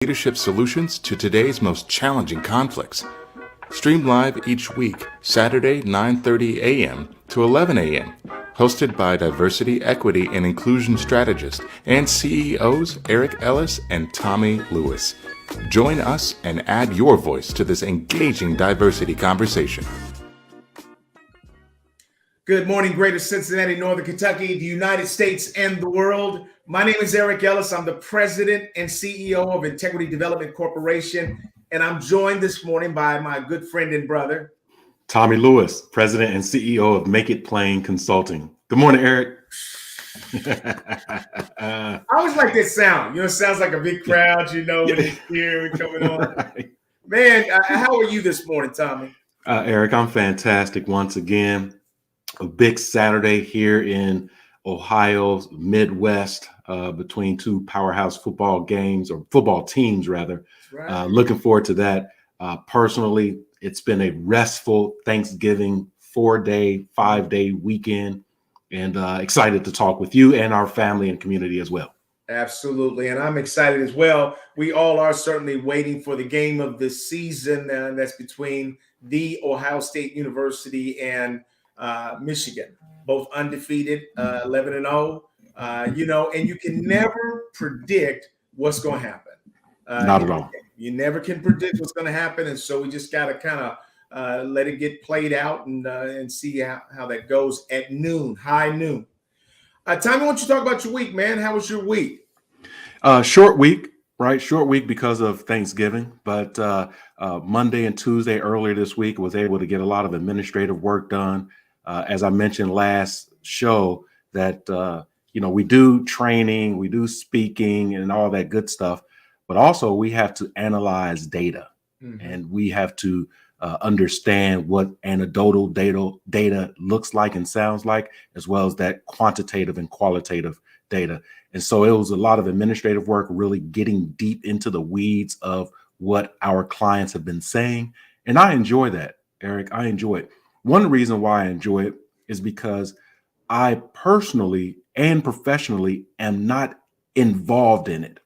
leadership solutions to today's most challenging conflicts. Stream live each week, Saturday 9:30 a.m. to 11 a.m. Hosted by diversity, equity, and inclusion strategist and CEOs Eric Ellis and Tommy Lewis. Join us and add your voice to this engaging diversity conversation. Good morning, Greater Cincinnati, Northern Kentucky, the United States, and the world. My name is Eric Ellis. I'm the president and CEO of Integrity Development Corporation, and I'm joined this morning by my good friend and brother, Tommy Lewis, president and CEO of Make It Plain Consulting. Good morning, Eric. I always like that sound. It sounds like a big crowd, when it's here and coming on. Right. Man, how are you this morning, Tommy? Eric, I'm fantastic once again. A big Saturday here in Ohio's Midwest between two powerhouse football games, or football teams rather. Right. Looking forward to that. Personally, it's been a restful Thanksgiving 4-day, 5-day weekend, and excited to talk with you and our family and community as well. Absolutely. And I'm excited as well. We all are certainly waiting for the game of the season, and that's between the Ohio State University and Michigan, both undefeated, 11-0, and you can never predict what's going to happen. Not at all. You never can predict what's going to happen. And so we just got to kind of let it get played out and see how that goes at high noon. Tommy, why don't you talk about your week, man? How was your week? Short week, right? Short week because of Thanksgiving. But Monday and Tuesday earlier this week, was able to get a lot of administrative work done. As I mentioned last show, that, we do training, we do speaking and all that good stuff, but also we have to analyze data, and we have to understand what anecdotal data looks like and sounds like, as well as that quantitative and qualitative data. And so it was a lot of administrative work, really getting deep into the weeds of what our clients have been saying. And I enjoy that, Eric. I enjoy it. One reason why I enjoy it is because I personally and professionally am not involved in it.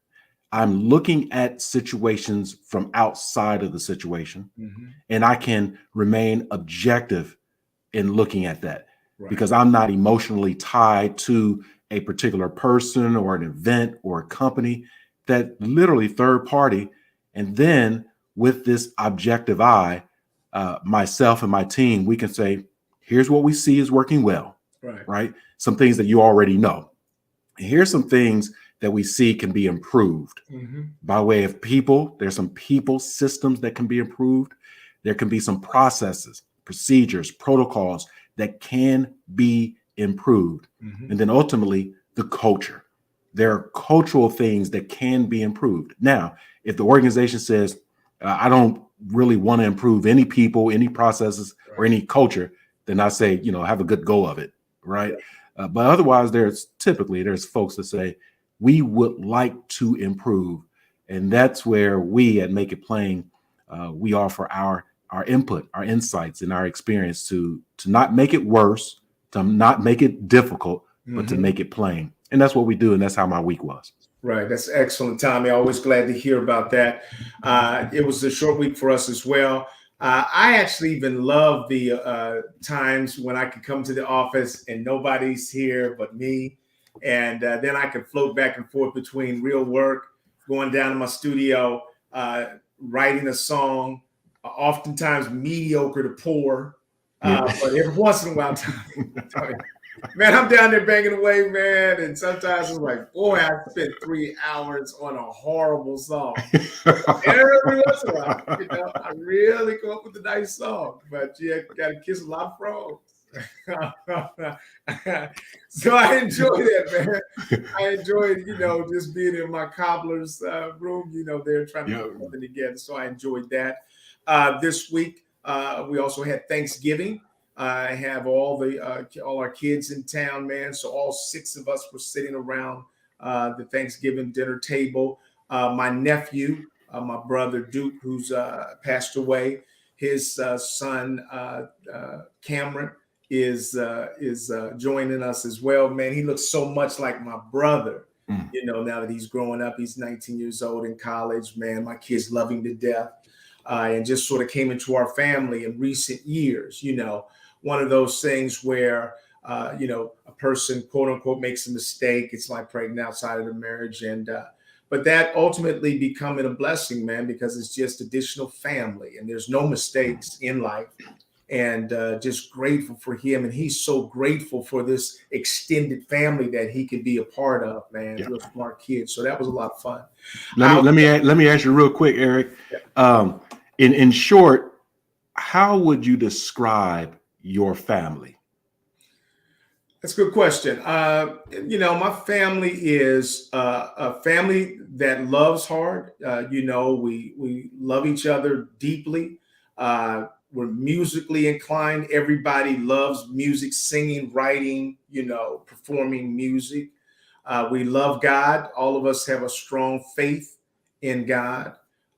I'm looking at situations from outside of the situation, and I can remain objective in looking at that, because I'm not emotionally tied to a particular person or an event or a company, that literally third party. And then with this objective eye, myself and my team, we can say, here's what we see is working well, right? Some things that you already know. And here's some things that we see can be improved by way of people. There's some people systems that can be improved. There can be some processes, procedures, protocols that can be improved. And then ultimately the culture. There are cultural things that can be improved. Now, if the organization says, I don't really want to improve any people, any processes, or any culture, then I say, have a good go of it, right? But otherwise, there's folks that say, we would like to improve. And that's where we at Make It Plain, we offer our input, our insights, and our experience to not make it worse, to not make it difficult, but to make it plain. And that's what we do. And that's how my week was. Right. That's excellent, Tommy. Always glad to hear about that. It was a short week for us as well. I actually even love the times when I could come to the office and nobody's here but me. And then I could float back and forth between real work, going down to my studio, writing a song, oftentimes mediocre to poor. But every once in a while, man, I'm down there banging away, man. And sometimes it's like, boy, I spent 3 hours on a horrible song. Every once in a while, I really come up with a nice song. But you got to kiss a lot of frogs. So I enjoy that, man. I enjoyed, just being in my cobbler's room, they're trying to put something together. So I enjoyed that. This week, we also had Thanksgiving. I have all our kids in town, man. So all 6 of us were sitting around the Thanksgiving dinner table. My nephew, my brother Duke, who's passed away, his son Cameron is joining us as well. Man, he looks so much like my brother. Mm. Now that he's growing up, he's 19 years old in college. Man, my kids love him to death. And just sort of came into our family in recent years. One of those things where, a person, quote unquote, makes a mistake. It's like pregnant outside of the marriage. But that ultimately becoming a blessing, man, because it's just additional family and there's no mistakes in life. And just grateful for him. And he's so grateful for this extended family that he could be a part of, man. Yeah. Real smart kid. So that was a lot of fun. Let me ask you real quick, Eric. In short, how would you describe your family? That's a good question. My family is a family that loves hard. We love each other deeply. We're musically inclined. Everybody loves music, singing, writing, performing music. We love God. All of us have a strong faith in God.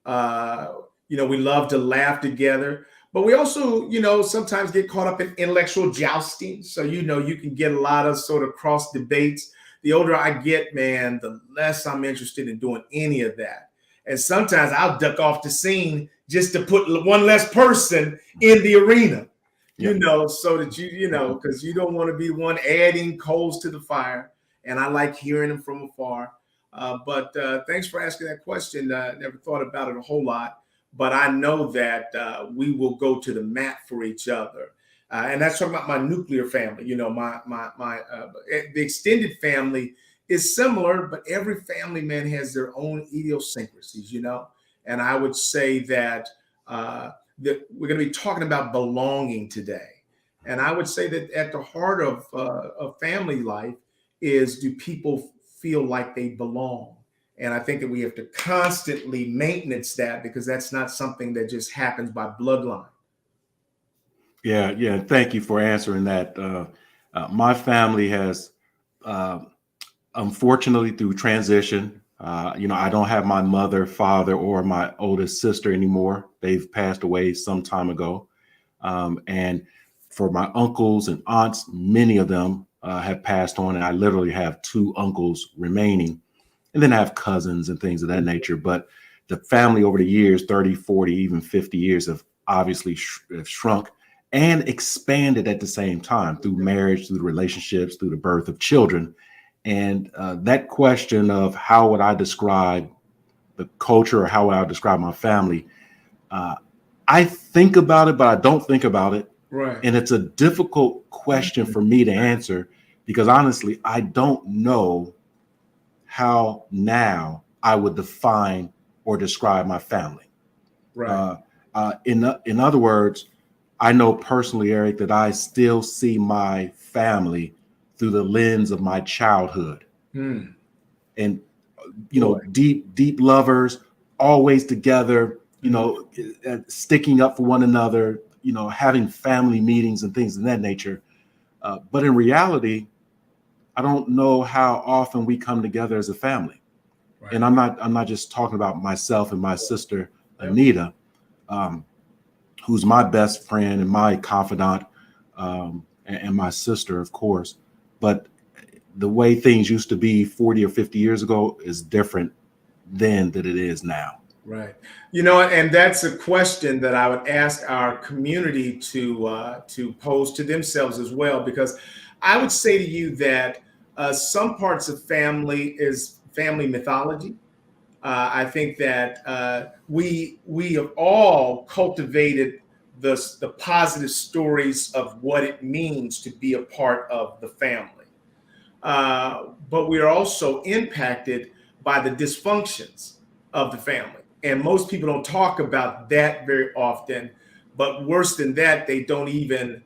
We love to laugh together. But we also, sometimes get caught up in intellectual jousting. So, you can get a lot of sort of cross debates. The older I get, man, the less I'm interested in doing any of that. And sometimes I'll duck off the scene just to put one less person in the arena, so that because you don't want to be the one adding coals to the fire. And I like hearing them from afar. But thanks for asking that question. Never thought about it a whole lot. But I know that we will go to the mat for each other. And that's talking about my nuclear family. The extended family is similar, but every family, man, has their own idiosyncrasies, And I would say that we're going to be talking about belonging today. And I would say that at the heart of family life is, do people feel like they belong? And I think that we have to constantly maintenance that, because that's not something that just happens by bloodline. Yeah. Thank you for answering that. My family has, unfortunately, through transition, I don't have my mother, father, or my oldest sister anymore. They've passed away some time ago. And for my uncles and aunts, many of them have passed on, and I literally have 2 uncles remaining. And then I have cousins and things of that nature. But the family over the years, 30, 40, even 50 years, have obviously shrunk and expanded at the same time through marriage, through the relationships, through the birth of children. And that question of how would I describe the culture, or how would I describe my family? I think about it, but I don't think about it. Right. And it's a difficult question for me to answer, because honestly, I don't know how now I would define or describe my family. Right. In other words, I know personally, Eric, that I still see my family through the lens of my childhood. And, deep lovers, always together, sticking up for one another, having family meetings and things of that nature. But in reality, I don't know how often we come together as a family. Right. And I'm not just talking about myself and my sister, Anita, who's my best friend and my confidant, and my sister, of course. But the way things used to be 40 or 50 years ago is different then than it is now. Right. And that's a question that I would ask our community to pose to themselves as well, because I would say to you that some parts of family is family mythology. I think that we have all cultivated the positive stories of what it means to be a part of the family. But we are also impacted by the dysfunctions of the family. And most people don't talk about that very often. But worse than that, they don't even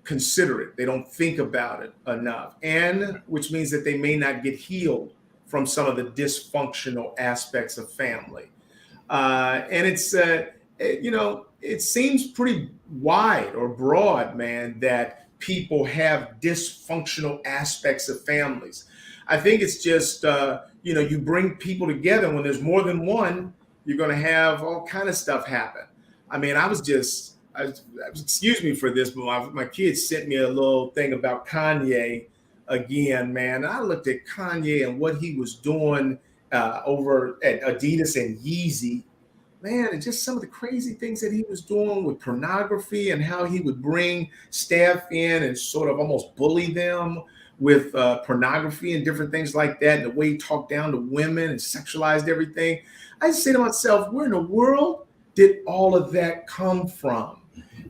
consider it. They don't think about it enough. And which means that they may not get healed from some of the dysfunctional aspects of family. And it's, it seems pretty wide or broad, man, that people have dysfunctional aspects of families. I think it's just, you bring people together. When there's more than one, you're going to have all kind of stuff happen. I mean, excuse me for this, but my kids sent me a little thing about Kanye again, man. I looked at Kanye and what he was doing over at Adidas and Yeezy, man, and just some of the crazy things that he was doing with pornography and how he would bring staff in and sort of almost bully them with pornography and different things like that, and the way he talked down to women and sexualized everything. I just say to myself, where in the world did all of that come from?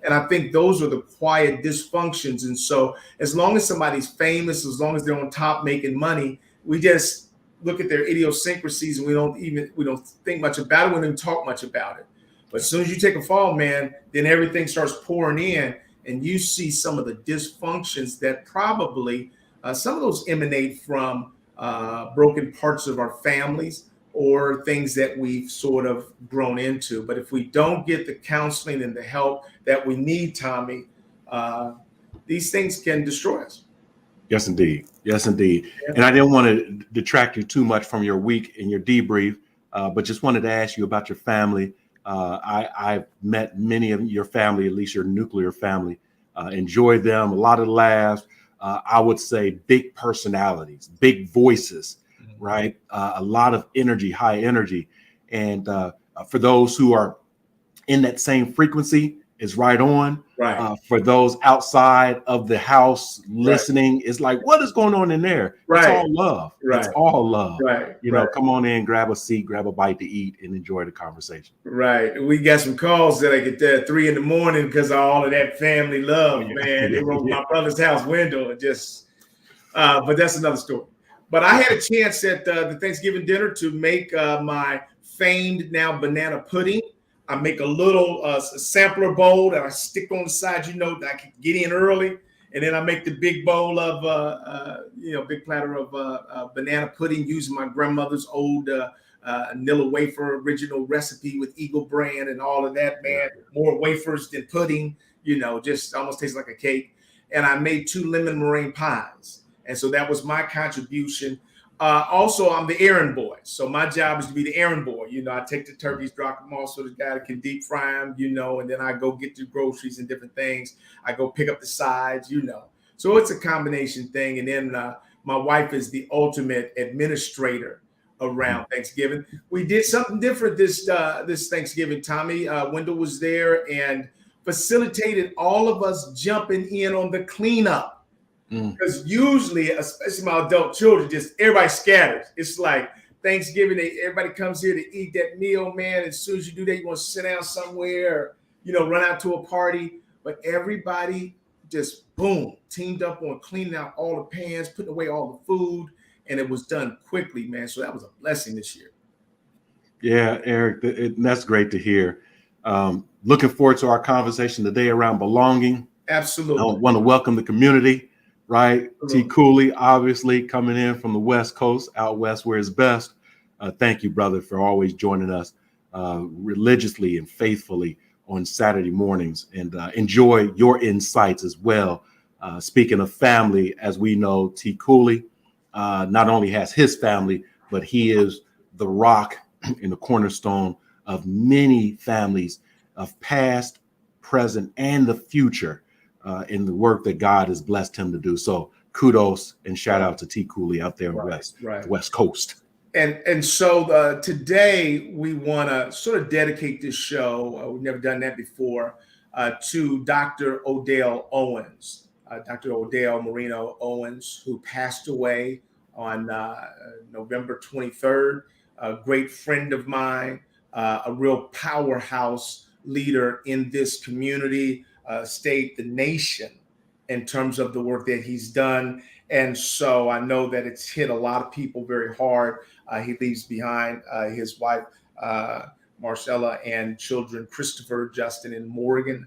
And I think those are the quiet dysfunctions. And so as long as somebody's famous, as long as they're on top making money, we just look at their idiosyncrasies and we don't think much about it. We don't talk much about it. But as soon as you take a fall, man, then everything starts pouring in and you see some of the dysfunctions that probably some of those emanate from broken parts of our families or things that we've sort of grown into. But if we don't get the counseling and the help that we need, Tommy, these things can destroy us. Yes, indeed. Yes, indeed. Yeah. And I didn't want to detract you too much from your week and your debrief, but just wanted to ask you about your family. I've met many of your family, at least your nuclear family, enjoyed them, a lot of laughs. I would say big personalities, big voices, right? A lot of energy, high energy. And for those who are in that same frequency, is right on. Right. For those outside of the house listening, right. It's like, what is going on in there? Right. It's all love. Right. It's all love. Right. You know, come on in, grab a seat, grab a bite to eat, and enjoy the conversation. Right. We got some calls that I get there at 3 a.m. because of all of that family love, man. They broke my brother's house window and just, but that's another story. But I had a chance at the Thanksgiving dinner to make my famed now banana pudding. I make a little sampler bowl that I stick on the side, that I can get in early. And then I make the big bowl of, big platter of banana pudding using my grandmother's old Nilla wafer original recipe with Eagle brand and all of that, man. More wafers than pudding, just almost tastes like a cake. And I made 2 lemon meringue pies. And so that was my contribution. Also, I'm the errand boy. So my job is to be the errand boy. I take the turkeys, drop them off so the guy that can deep fry them, and then I go get the groceries and different things. I go pick up the sides, So it's a combination thing. And then my wife is the ultimate administrator around Thanksgiving. We did something different this Thanksgiving, Tommy. Wendell was there and facilitated all of us jumping in on the cleanup. Because usually, especially my adult children, just everybody scatters. It's like Thanksgiving, everybody comes here to eat that meal, man. As soon as you do that, you want to sit down somewhere, or, run out to a party. But everybody just, boom, teamed up on cleaning out all the pans, putting away all the food, and it was done quickly, man. So that was a blessing this year. Yeah, Eric, that's great to hear. Looking forward to our conversation today around belonging. Absolutely. I want to welcome the community. Right. T. Cooley, obviously coming in from the West Coast, out West where it's best. Thank you, brother, for always joining us religiously and faithfully on Saturday mornings, and enjoy your insights as well. Speaking of family, as we know, T. Cooley not only has his family, but he is the rock and the cornerstone of many families of past, present, and the future. In the work that God has blessed him to do. So kudos and shout out to T. Cooley out there in the West Coast. And so today we want to sort of dedicate this show, we've never done that before, to Dr. Odell Owens, Dr. Odell Marino Owens, who passed away on November 23rd, a great friend of mine, a real powerhouse leader in this community, state, the nation, in terms of the work that he's done. And so I know that it's hit a lot of people very hard. He leaves behind his wife, Marcella, and children, Christopher, Justin, and Morgan,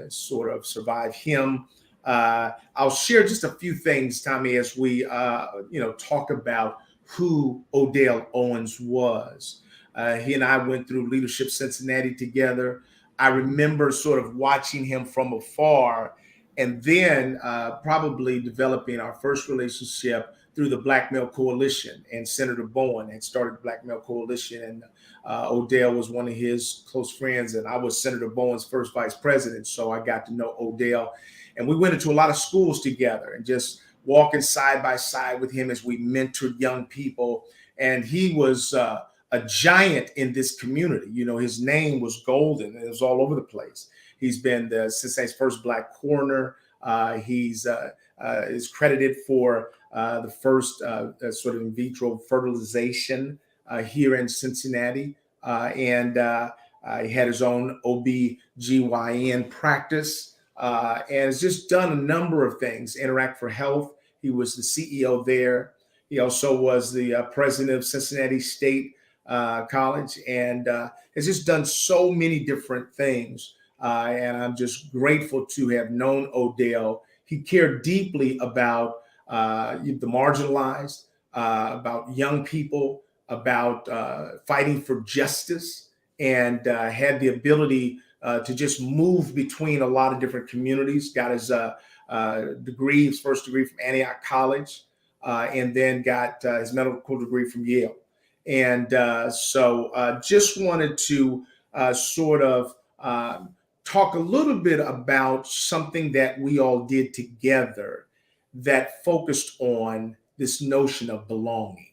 sort of survive him. I'll share just a few things, Tommy, as we, talk about who Odell Owens was. He and I went through Leadership Cincinnati together. I remember sort of watching him from afar, and then probably developing our first relationship through the Black Male Coalition, and Senator Bowen had started the Black Male Coalition, and Odell was one of his close friends, and I was Senator Bowen's first vice president, so I got to know Odell. And we went into a lot of schools together and just walking side by side with him as we mentored young people. And he was a giant in this community. You know, his name was golden. It was all over the place. He's been the Cincinnati's first Black coroner. He's is credited for the first sort of in vitro fertilization here in Cincinnati. And he had his own OB/GYN practice and has just done a number of things. Interact for Health. He was the CEO there. He also was the president of Cincinnati State College and has just done so many different things. And I'm just grateful to have known Odell. He cared deeply about the marginalized, about young people, about fighting for justice, and had the ability to just move between a lot of different communities. Got his degree, his first degree from Antioch College, and then got his medical degree from Yale. And so just wanted to sort of talk a little bit about something that we all did together that focused on this notion of belonging.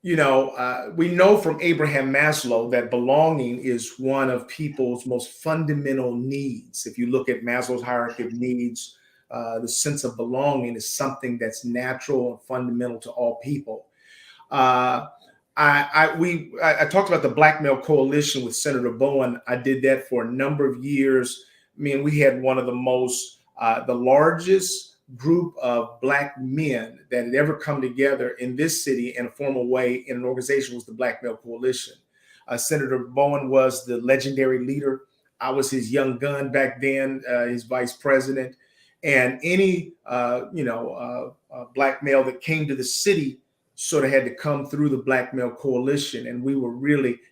We know from Abraham Maslow that belonging is one of people's most fundamental needs. If you look at Maslow's hierarchy of needs, the sense of belonging is something that's natural and fundamental to all people. I talked about the Black Male Coalition with Senator Bowen. I did that for a number of years. I mean, we had one of the largest group of Black men that had ever come together in this city in a formal way in an organization was the Black Male Coalition. Senator Bowen was the legendary leader. I was his young gun back then, his vice president. And any, Black male that came to the city sort of had to come through the Black Male Coalition, and we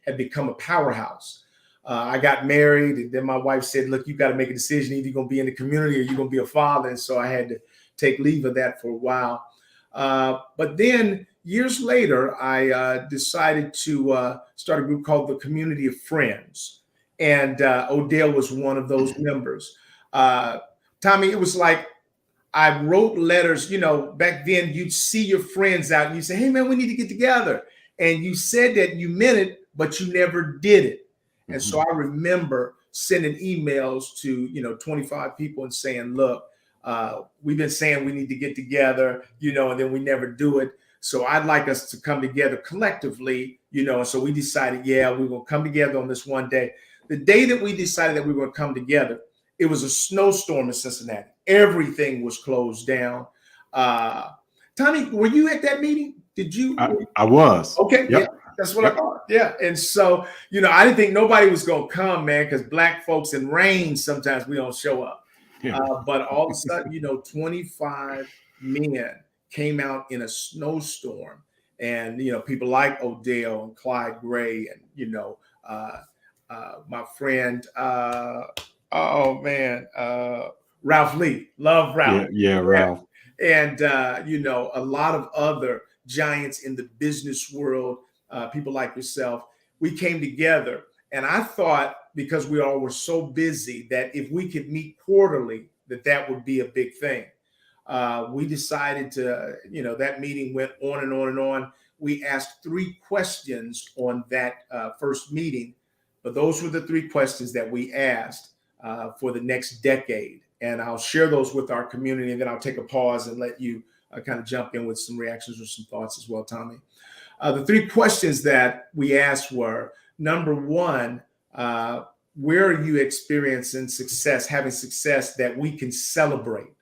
had become a powerhouse. I got married, and then my wife said, look, you got to make a decision. Either you're going to be in the community or you're going to be a father. And so I had to take leave of that for a while. But then years later, I decided to start a group called the Community of Friends. And Odell was one of those members. Tommy, it was like, I wrote letters, back then you'd see your friends out and you say, hey man, we need to get together. And you said that you meant it, but you never did it. Mm-hmm. And so I remember sending emails to, 25 people and saying, look, we've been saying we need to get together, and then we never do it. So I'd like us to come together collectively, and so we decided, we will come together on this one day. The day that we decided that we were going to come together, it was a snowstorm in Cincinnati. Everything was closed down. Tommy, were you at that meeting? Did you? I was. Okay. Yep. Yeah, that's what I thought. Yeah. And so, I didn't think nobody was going to come, man, because Black folks in rain, sometimes we don't show up. Yeah. But all of a sudden, 25 men came out in a snowstorm. And, people like Odell and Clyde Gray and, my friend, Ralph Lee, love Ralph. Yeah, Ralph. And, a lot of other giants in the business world, people like yourself, we came together. And I thought, because we all were so busy, that if we could meet quarterly, that would be a big thing. We decided to, that meeting went on and on and on. We asked 3 questions on that first meeting, but those were the 3 questions that we asked for the next decade. And I'll share those with our community, and then I'll take a pause and let you kind of jump in with some reactions or some thoughts as well, Tommy. The 3 questions that we asked were, number 1, where are you experiencing success, having success that we can celebrate?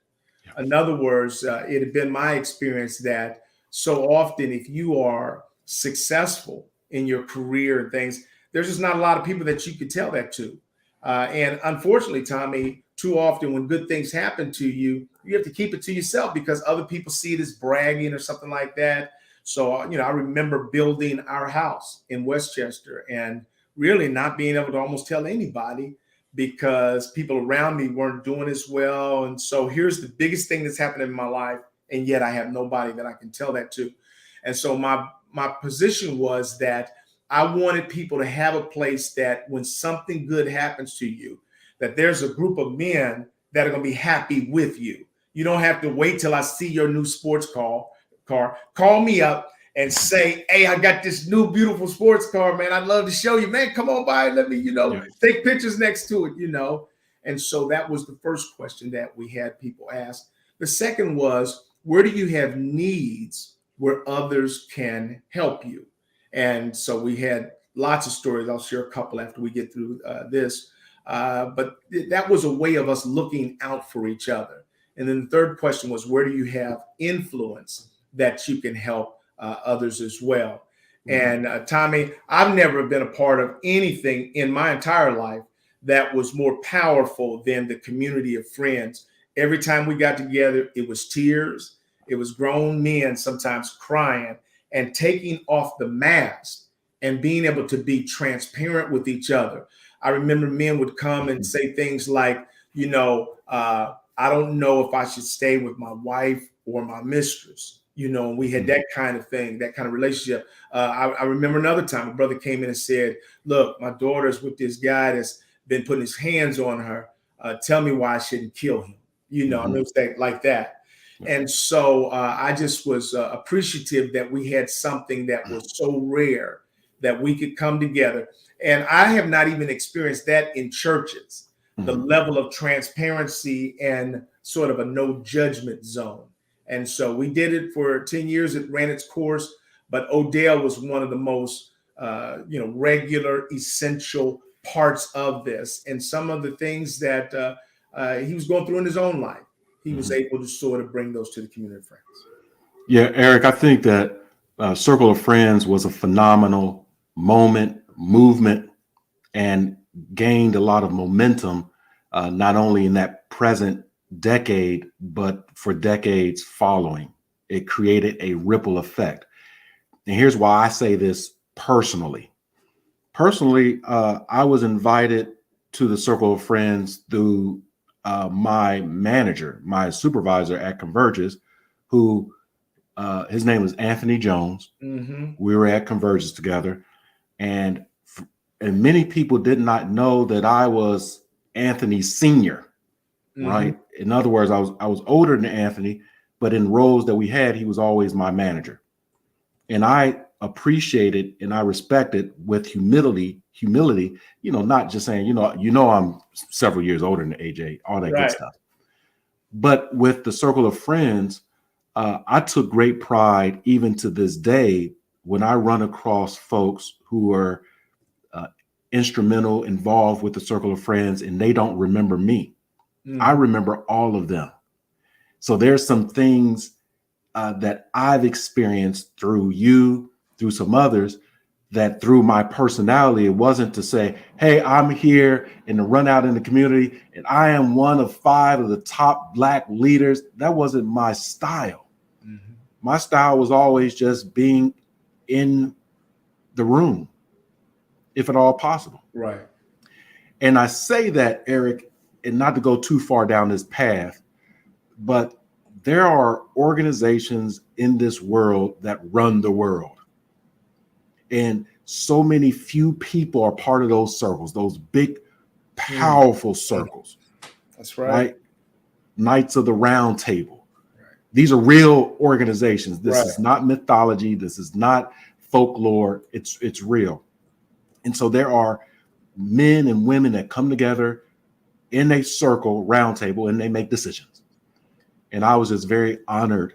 Yeah. In other words, it had been my experience that so often if you are successful in your career and things, there's just not a lot of people that you could tell that to. And unfortunately, Tommy, too often when good things happen to you, you have to keep it to yourself because other people see it as bragging or something like that. So, I remember building our house in Westchester and really not being able to almost tell anybody because people around me weren't doing as well. And so here's the biggest thing that's happened in my life, and yet I have nobody that I can tell that to. And so my position was that I wanted people to have a place that when something good happens to you, that there's a group of men that are going to be happy with you. You don't have to wait till I see your new sports car. Call me up and say, hey, I got this new beautiful sports car, man. I'd love to show you, man. Come on by and let me, Yeah. take pictures next to it, And so that was the first question that we had people ask. The second was, where do you have needs where others can help you? And so we had lots of stories. I'll share a couple after we get through this. But that was a way of us looking out for each other. And then the third question was, where do you have influence that you can help others as well? Mm-hmm. And Tommy, I've never been a part of anything in my entire life that was more powerful than the community of friends. Every time we got together, it was tears. It was grown men sometimes crying and taking off the mask and being able to be transparent with each other. I remember men would come and say things like, I don't know if I should stay with my wife or my mistress. And we had that kind of thing, that kind of relationship. I remember another time a brother came in and said, look, my daughter's with this guy that's been putting his hands on her. Tell me why I shouldn't kill him. I mean, it was like that. And so I just was appreciative that we had something that was so rare that we could come together. And I have not even experienced that in churches, the level of transparency and sort of a no judgment zone. And so we did it for 10 years. It ran its course. But Odell was one of the most, regular, essential parts of this. And some of the things that he was going through in his own life, he was able to sort of bring those to the community of friends. Yeah, Eric, I think that Circle of Friends was a phenomenal movement, and gained a lot of momentum, not only in that present decade, but for decades following. It created a ripple effect. And here's why I say this personally. I was invited to the Circle of Friends through my manager, my supervisor at Converges, who his name was Anthony Jones. Mm-hmm. We were at Converges together, and many people did not know that I was Anthony's senior, right? In other words, I was older than Anthony, but in roles that we had, he was always my manager. And I appreciated and I respected with humility, not just saying, I'm several years older than AJ, all that good stuff. But with the Circle of Friends, I took great pride, even to this day, when I run across folks who are instrumental, involved with the Circle of Friends, and they don't remember me. I remember all of them. So there's some things that I've experienced through you, through some others, that through my personality, it wasn't to say, hey, I'm here and to run out in the community and I am one of 5 of the top Black leaders. That wasn't my style. Mm-hmm. My style was always just being in the room, if at all possible. Right. And I say that, Eric, and not to go too far down this path, but there are organizations in this world that run the world. And so many few people are part of those circles, those big, powerful circles. That's right. Knights of the Round Table. Right. These are real organizations. This is not mythology. This is not folklore. It's real. And so there are men and women that come together in a circle, round table, and they make decisions. And I was just very honored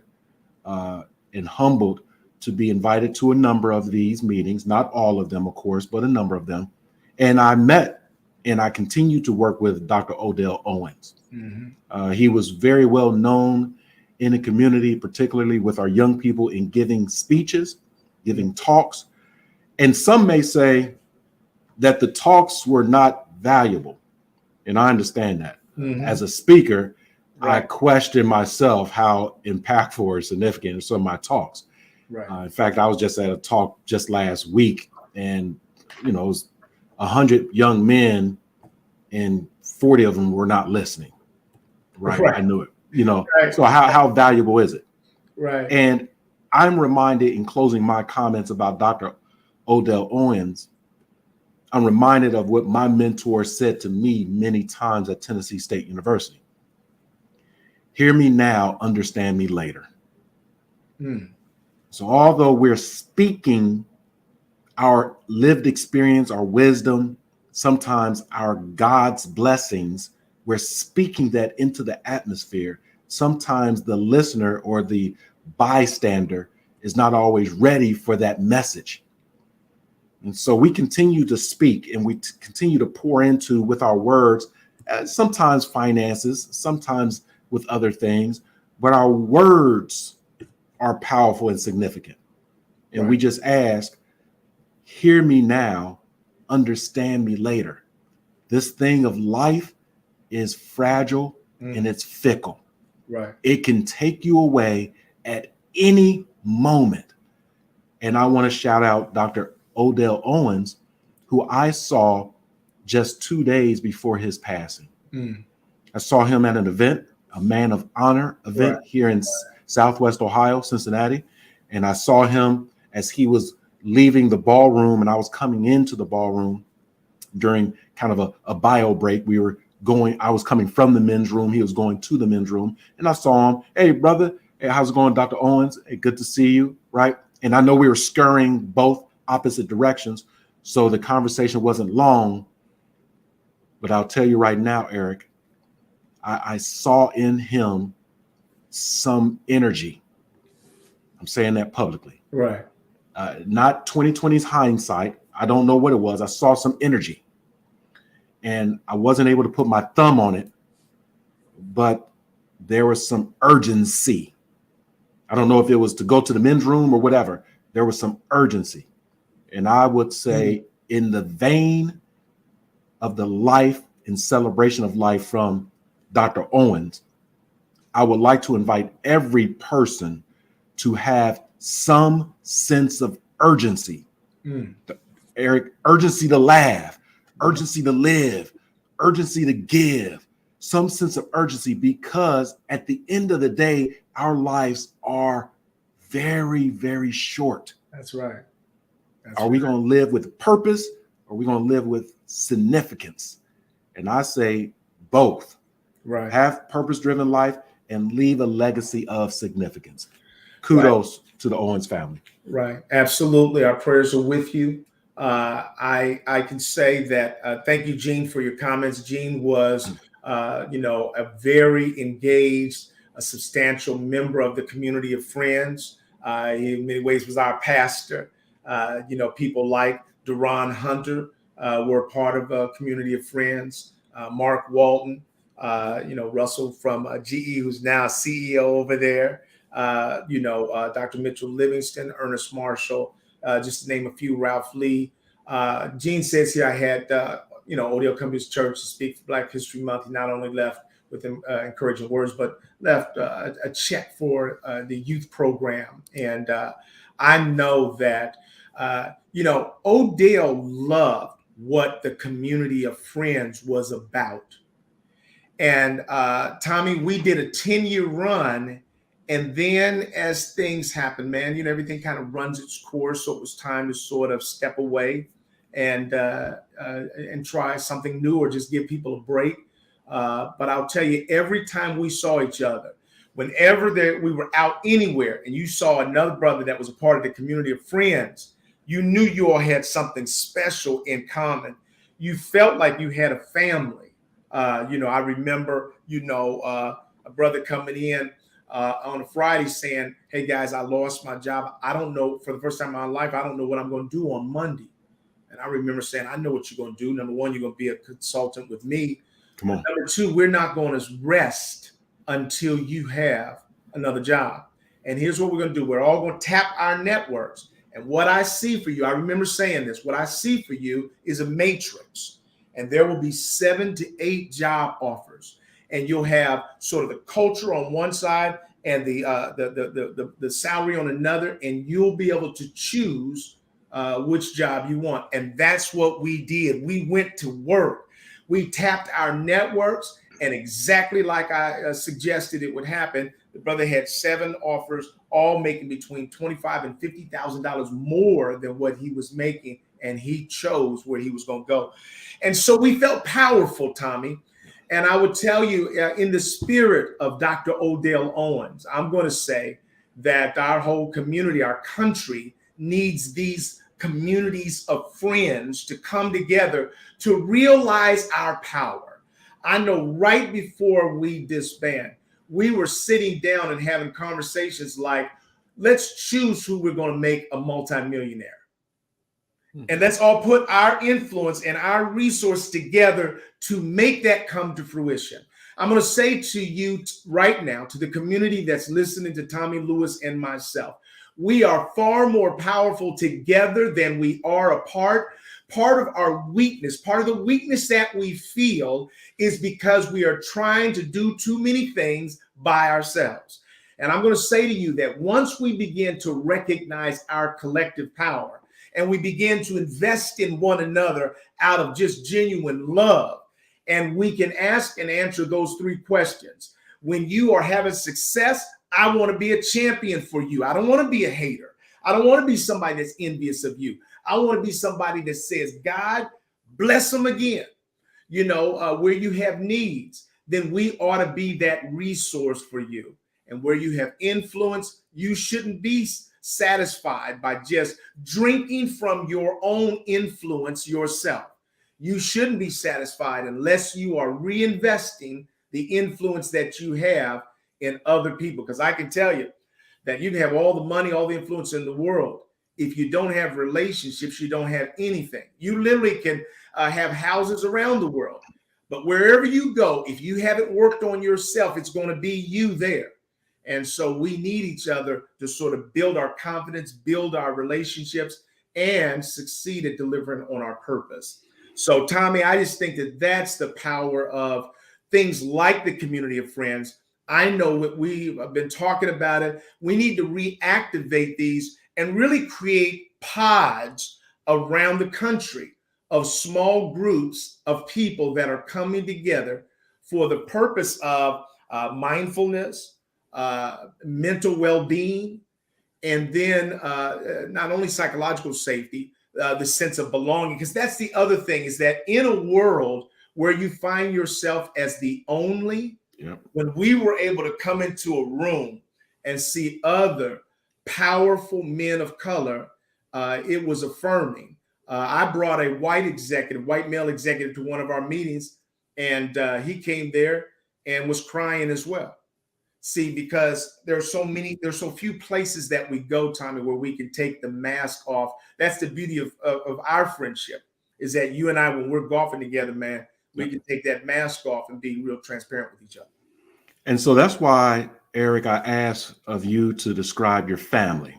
and humbled to be invited to a number of these meetings, not all of them, of course, but a number of them. And I met and I continue to work with Dr. Odell Owens. Mm-hmm. He was very well known in the community, particularly with our young people, in giving speeches, giving talks. And some may say that the talks were not valuable. And I understand that. Mm-hmm. As a speaker, I question myself how impactful or significant are some of my talks. Right. In fact, I was just at a talk just last week, and it was 100 young men, and 40 of them were not listening. Right. I knew it. So how valuable is it? Right. And I'm reminded, in closing my comments about Dr. Odell Owens, I'm reminded of what my mentor said to me many times at Tennessee State University. Hear me now, understand me later. Mm. So although we're speaking our lived experience, our wisdom, sometimes our God's blessings, we're speaking that into the atmosphere. Sometimes the listener or the bystander is not always ready for that message. And so we continue to speak and we continue to pour into with our words, sometimes finances, sometimes with other things, but our words are powerful and significant. And we just ask, hear me now, understand me later. This thing of life is fragile and it's fickle. Right. It can take you away at any moment. And I want to shout out Dr. Odell Owens, who I saw just 2 days before his passing. I saw him at an event, a Man of Honor event here in Southwest Ohio, Cincinnati. And I saw him as he was leaving the ballroom and I was coming into the ballroom during kind of a bio break. I was coming from the men's room. He was going to the men's room. And I saw him. Hey, brother. Hey, how's it going, Dr. Owens? Hey, good to see you. Right. And I know we were scurrying both opposite directions. So the conversation wasn't long. But I'll tell you right now, Eric, I saw in him some energy. I'm saying that publicly. Right. Not 2020's hindsight. I don't know what it was. I saw some energy. And I wasn't able to put my thumb on it, but there was some urgency. I don't know if it was to go to the men's room or whatever. There was some urgency. And I would say in the vein of the life and celebration of life from Dr. Owens, I would like to invite every person to have some sense of urgency. Eric, urgency to laugh, urgency to live, urgency to give, some sense of urgency, because at the end of the day, our lives are very, very short. That's right. Are we going to live with purpose or are we going to live with significance? And I say both. Right. Have purpose-driven life and leave a legacy of significance. Kudos to the Owens family. Right. Absolutely. Our prayers are with you. I can say that thank you, Gene, for your comments. Gene was, a very engaged, a substantial member of the community of friends. He in many ways was our pastor. People like Duron Hunter were part of a community of friends. Mark Walton, Russell from GE, who's now CEO over there. Dr. Mitchell Livingston, Ernest Marshall, just to name a few, Ralph Lee. Gene says here I had, Odell come to his church to speak for Black History Month. He not only left with encouraging words, but left a check for the youth program. And I know that, Odell loved what the community of friends was about. And Tommy, we did a 10-year run. And then as things happen, man, everything kind of runs its course. So it was time to sort of step away and try something new or just give people a break. But I'll tell you, every time we saw each other, whenever we were out anywhere and you saw another brother that was a part of the community of friends, you knew you all had something special in common. You felt like you had a family. I remember, a brother coming in on a Friday saying, hey guys, I lost my job. I don't know, for the first time in my life, I don't know what I'm going to do on Monday. And I remember saying, I know what you're going to do. Number one, you're going to be a consultant with me. Come on. Number two, we're not going to rest until you have another job. And here's what we're going to do. We're all going to tap our networks. And what I see for you, I remember saying this, what I see for you is a matrix. And there will be 7 to 8 job offers. And you'll have sort of the culture on one side and the salary on another, and you'll be able to choose which job you want. And that's what we did. We went to work. We tapped our networks, and exactly like I suggested it would happen, the brother had 7 offers, all making between $25,000 and $50,000 more than what he was making, and he chose where he was going to go. And so we felt powerful, Tommy. And I would tell you, in the spirit of Dr. Odell Owens, I'm going to say that our whole community, our country, needs these communities of friends to come together to realize our power. I know right before we disband, we were sitting down and having conversations like, let's choose who we're going to make a multimillionaire. And let's all put our influence and our resource together to make that come to fruition. I'm going to say to you right now, to the community that's listening to Tommy Lewis and myself, we are far more powerful together than we are apart. Part of our weakness, part of the weakness that we feel is because we are trying to do too many things by ourselves. And I'm going to say to you that once we begin to recognize our collective power, and we begin to invest in one another out of just genuine love, and we can ask and answer those three questions. When you are having success, I want to be a champion for you. I don't want to be a hater. I don't want to be somebody that's envious of you. I want to be somebody that says, God, bless them again. You know, where you have needs, then we ought to be that resource for you. And where you have influence, you shouldn't be satisfied by just drinking from your own influence yourself. You shouldn't be satisfied unless you are reinvesting the influence that you have in other people. Because I can tell you that you can have all the money, all the influence in the world. If you don't have relationships, you don't have anything. You literally can have houses around the world. But wherever you go, if you haven't worked on yourself, it's going to be you there. And so we need each other to sort of build our confidence, build our relationships, and succeed at delivering on our purpose. So, Tommy, I just think that that's the power of things like the community of friends. I know what we've been talking about it. We need to reactivate these and really create pods around the country of small groups of people that are coming together for the purpose of mindfulness, mental well-being, and then not only psychological safety, the sense of belonging. Because that's the other thing, is that in a world where you find yourself as the only, when we were able to come into a room and see other powerful men of color, it was affirming. I brought a white male executive to one of our meetings, and he came there and was crying as well. See, because there's so few places that we go, Tommy, where we can take the mask off. That's the beauty of our friendship, is that you and I, when we're golfing together, man, we can take that mask off and be real transparent with each other. And so that's why, Eric, I asked of you to describe your family.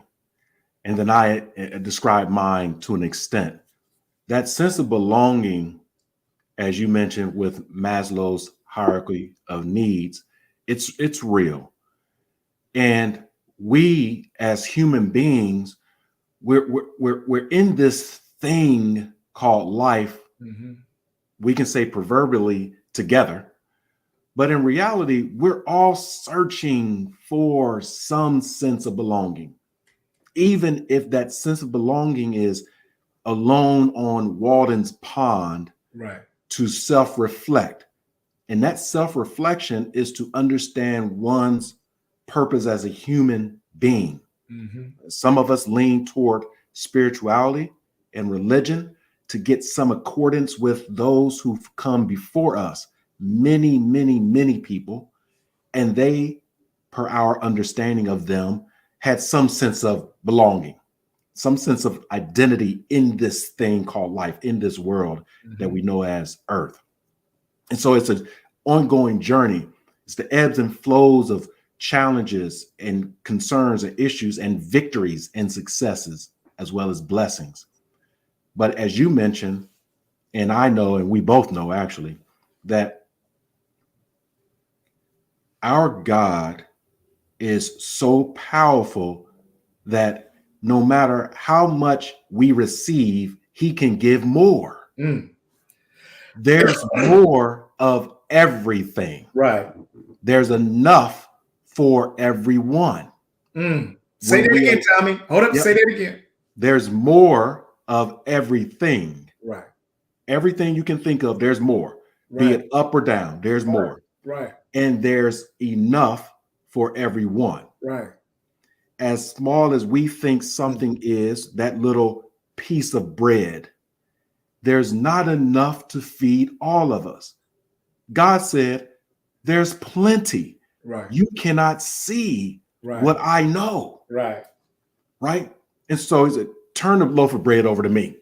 And then I describe mine to an extent. That sense of belonging, as you mentioned with Maslow's hierarchy of needs, it's real. And we as human beings, we're in this thing called life. Mm-hmm. We can say proverbially together, but in reality, we're all searching for some sense of belonging. Even if that sense of belonging is alone on Walden's Pond, right, to self-reflect. And that self-reflection is to understand one's purpose as a human being. Mm-hmm. Some of us lean toward spirituality and religion to get some accordance with those who've come before us. Many, many, many people. And they, per our understanding of them, had some sense of belonging, some sense of identity in this thing called life, in this world that we know as Earth. And so it's an ongoing journey. It's the ebbs and flows of challenges and concerns and issues and victories and successes, as well as blessings. But as you mentioned, and I know, and we both know actually, that our God is so powerful that no matter how much we receive, he can give more. There's more of everything. Right. There's enough for everyone. Say that again, Tommy. Hold up. Yep. Say that again. There's more of everything. Right. Everything you can think of, there's more. be Right. it up or down. There's more. Right. And there's enough for everyone. Right. As small as we think something is, that little piece of bread, there's not enough to feed all of us. God said, there's plenty. Right. You cannot see Right. what I know. Right. Right. And so he said, turn the loaf of bread over to me.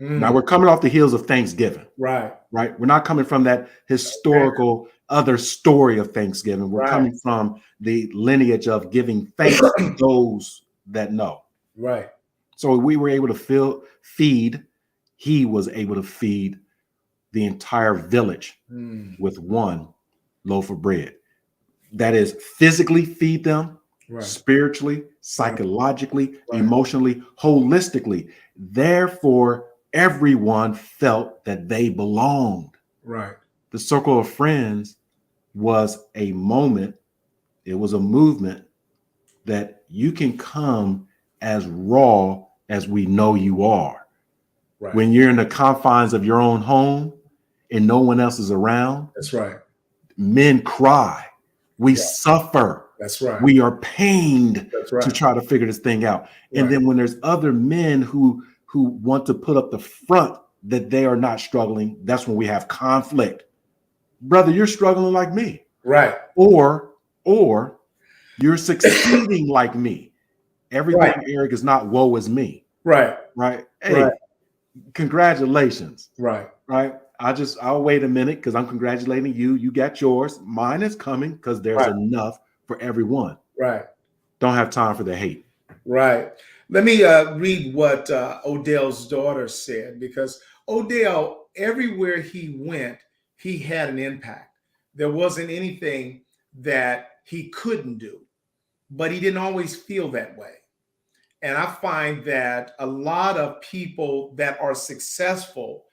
Now we're coming off the heels of Thanksgiving. Right. Right. We're not coming from that historical other story of Thanksgiving. We're Right. coming from the lineage of giving thanks to those that know. Right. So we were able to feed. He was able to feed the entire village with one loaf of bread. That is physically feed them, Right. spiritually, psychologically, Right. emotionally, holistically. Therefore, everyone felt that they belonged. Right. The circle of friends was a moment, it was a movement that you can come as raw as we know you are. Right. When you're in the confines of your own home and no one else is around, That's right. men cry. We suffer. That's right. We are pained That's right. to try to figure this thing out. Right. And then when there's other men who want to put up the front that they are not struggling, that's when we have conflict. Brother, you're struggling like me. Right. Or you're succeeding like me. Everything, Right. Eric, is not woe is me. Right. Right. Hey, Right. Congratulations. Right. Right. I'll wait a minute because I'm congratulating you. You got yours. Mine is coming because there's enough for everyone. Right. Don't have time for the hate. Right. Let me read what Odell's daughter said, because Odell, everywhere he went, he had an impact. There wasn't anything that he couldn't do, but he didn't always feel that way. And I find that a lot of people that are successful,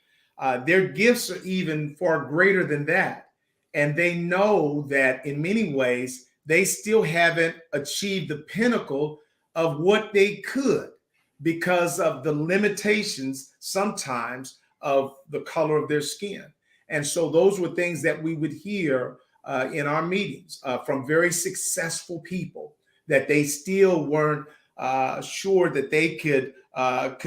their gifts are even far greater than that. And they know that in many ways, they still haven't achieved the pinnacle of what they could because of the limitations sometimes of the color of their skin. And so those were things that we would hear in our meetings from very successful people, that they still weren't sure that they could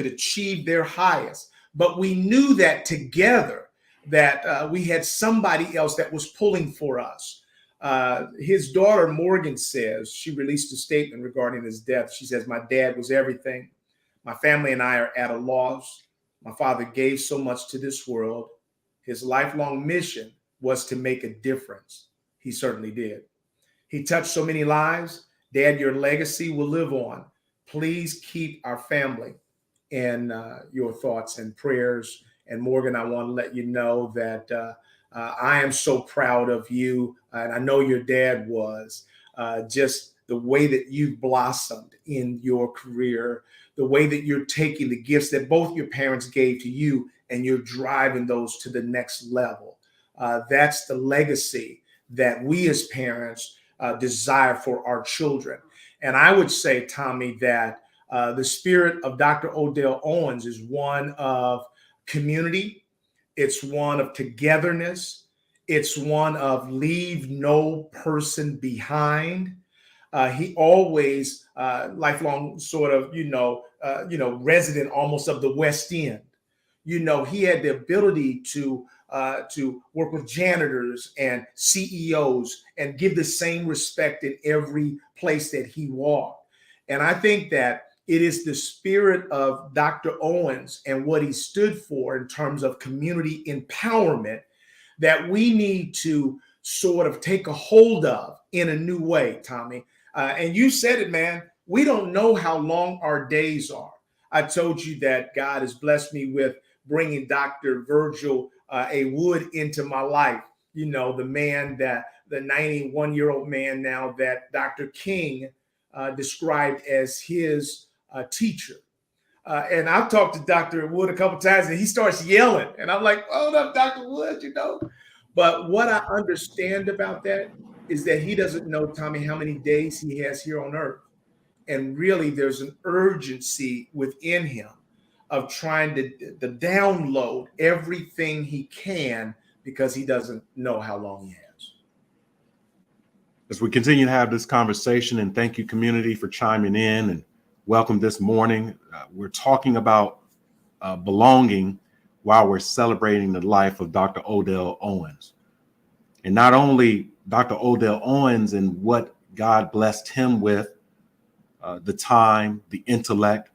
achieve their highest. But we knew that together, that we had somebody else that was pulling for us. His daughter, Morgan, says, she released a statement regarding his death. She says, "My dad was everything. My family and I are at a loss. My father gave so much to this world. His lifelong mission was to make a difference." He certainly did. "He touched so many lives. Dad, your legacy will live on. Please keep our family in your thoughts and prayers." And Morgan, I want to let you know that I am so proud of you. And I know your dad was. Just the way that you've blossomed in your career, the way that you're taking the gifts that both your parents gave to you and you're driving those to the next level. That's the legacy that we as parents desire for our children. And I would say, Tommy, that the spirit of Dr. Odell Owens is one of community. It's one of togetherness. It's one of leave no person behind. He always lifelong sort of, resident almost of the West End. He had the ability to work with janitors and CEOs and give the same respect in every place that he walked. And I think that it is the spirit of Dr. Owens and what he stood for in terms of community empowerment that we need to sort of take a hold of in a new way, Tommy. And you said it, man. We don't know how long our days are. I told you that God has blessed me with bringing Dr. Virgil A. Wood into my life. The man that the 91-year-old man now that Dr. King described as his teacher. And I've talked to Dr. Wood a couple times and he starts yelling. And I'm like, hold up, Dr. Wood, But what I understand about that is that he doesn't know, Tommy, how many days he has here on earth. And really, there's an urgency within him of trying to download everything he can because he doesn't know how long he has. As we continue to have this conversation, and thank you, community, for chiming in and welcome this morning. We're talking about belonging while we're celebrating the life of Dr. Odell Owens. And not only Dr. Odell Owens and what God blessed him with, the time, the intellect,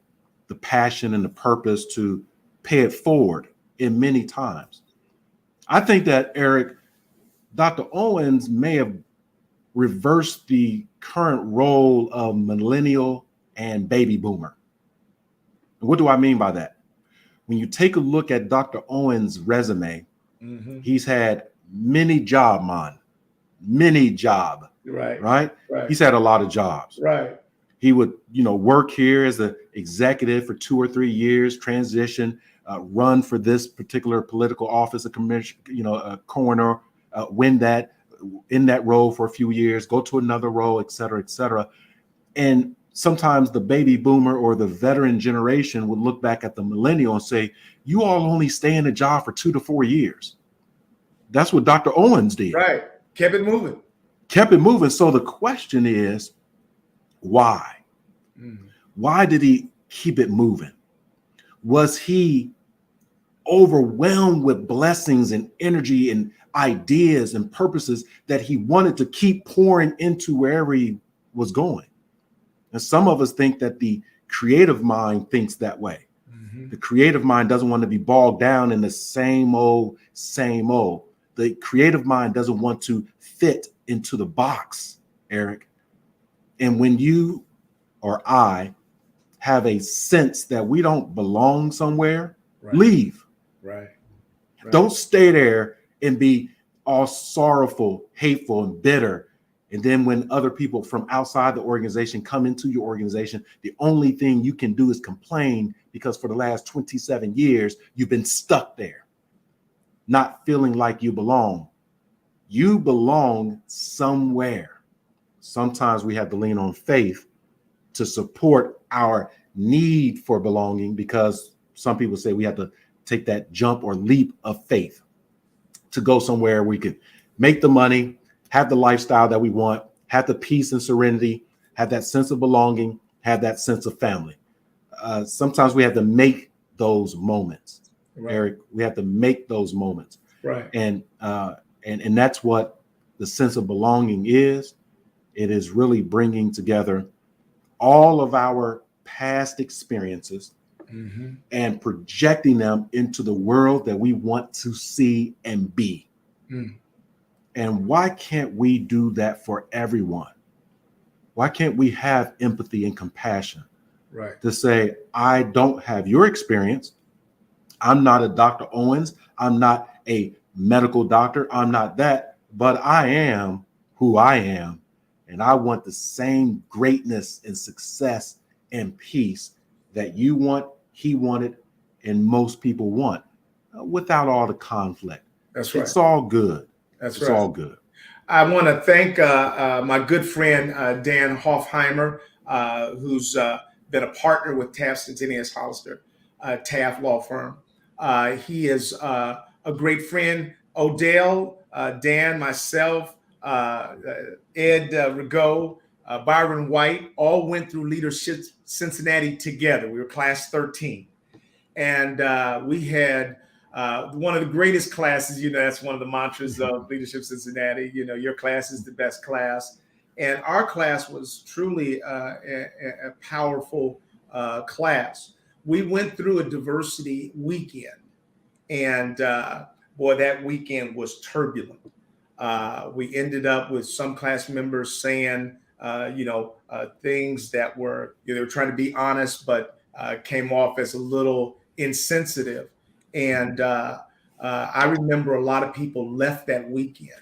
the passion, and the purpose to pay it forward in many times. I think that, Eric, Dr. Owens may have reversed the current role of millennial and baby boomer. And what do I mean by that? When you take a look at Dr. Owens' resume, he's had many job. Right? He's had a lot of jobs. Right. He would, work here as an executive for 2 or 3 years, transition, run for this particular political office, a commission, a coroner, win that, in that role for a few years, go to another role, et cetera, et cetera. And sometimes the baby boomer or the veteran generation would look back at the millennial and say, you all only stay in a job for 2 to 4 years. That's what Dr. Owens did. Right. Kept it moving. So the question is, why? Why did he keep it moving? Was he overwhelmed with blessings and energy and ideas and purposes that he wanted to keep pouring into wherever he was going? And some of us think that the creative mind thinks that way. The creative mind doesn't want to be bogged down in the same old. The creative mind doesn't want to fit into the box, Eric. And when you or I have a sense that we don't belong somewhere, leave. Right. Don't stay there and be all sorrowful, hateful, and bitter. And then when other people from outside the organization come into your organization, the only thing you can do is complain because for the last 27 years, you've been stuck there, not feeling like you belong. You belong somewhere. Sometimes we have to lean on faith to support our need for belonging, because some people say we have to take that jump or leap of faith to go somewhere we could make the money, have the lifestyle that we want, have the peace and serenity, have that sense of belonging, have that sense of family. Sometimes we have to make those moments, Eric. We have to make those moments. And that's what the sense of belonging is. It is really bringing together all of our past experiences and projecting them into the world that we want to see and be. And why can't we do that for everyone? Why can't we have empathy and compassion to say, I don't have your experience. I'm not a Dr. Owens. I'm not a medical doctor. I'm not that, but I am who I am. And I want the same greatness and success and peace that you want, he wanted, and most people want, without all the conflict. That's right. It's all good. It's all good. I want to thank my good friend, Dan Hoffheimer, who's been a partner with Taft Centenius Hollister, Taft Law Firm. He is a great friend. Odell, Dan, myself, Ed Rigaud, Byron White, all went through Leadership Cincinnati together. We were class 13. And we had one of the greatest classes. That's one of the mantras of Leadership Cincinnati. Your class is the best class. And our class was truly a powerful class. We went through a diversity weekend. And boy, that weekend was turbulent. We ended up with some class members saying, things that were, they were trying to be honest, but came off as a little insensitive. And I remember a lot of people left that weekend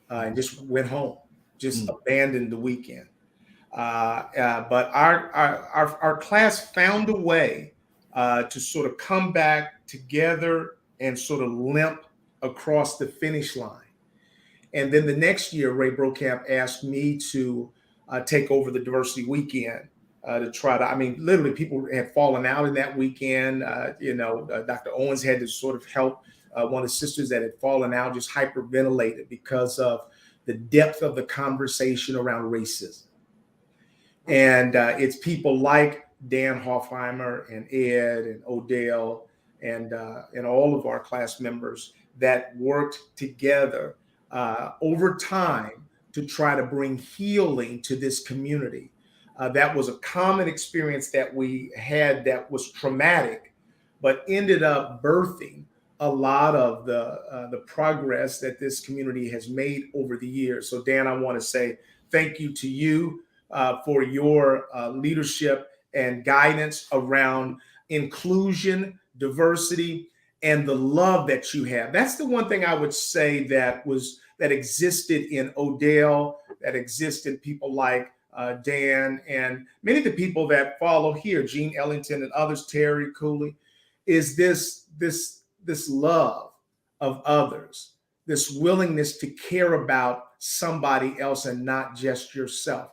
and just went home, just abandoned the weekend. But our class found a way to sort of come back together and sort of limp across the finish line. And then the next year, Ray Brokamp asked me to take over the diversity weekend to try to, literally people had fallen out in that weekend. Dr. Owens had to sort of help one of the sisters that had fallen out, just hyperventilated because of the depth of the conversation around racism. And it's people like Dan Hoffheimer and Ed and Odell and all of our class members that worked together over time to try to bring healing to this community. That was a common experience that we had that was traumatic, but ended up birthing a lot of the progress that this community has made over the years. So Dan, I want to say thank you to you for your leadership and guidance around inclusion, diversity, and the love that you have. That's the one thing I would say that existed in Odell, that exists in people like Dan, and many of the people that follow here, Gene Ellington and others, Terry Cooley, is this love of others, this willingness to care about somebody else and not just yourself.